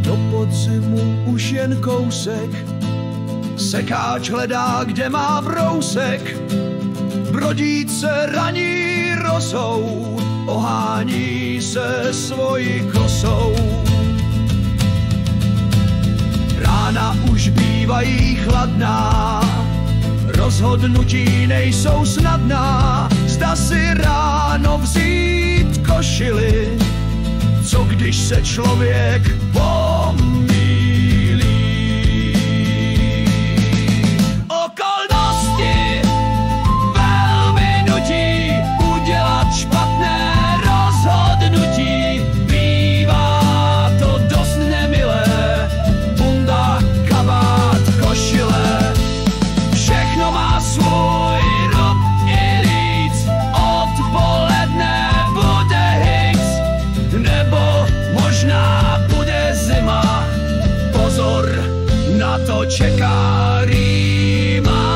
do podzimu už jen kousek, sekáč hledá, kde má brousek, brodíce raní rosou, ohání se svojí kosou. Rána už bývají chladná, rozhodnutí nejsou snadná, zda si ráno vzít košili, co když se člověk pomýlí. Okolnosti velmi nutí udělat špatné rozhodnutí, bývá to dost nemilé, bunda, kabát, košile, všechno má svůj rub i líc, odpoledne bude hicks, nebo možná bude zima, pozor, na to čeká Rýma.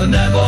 Nebo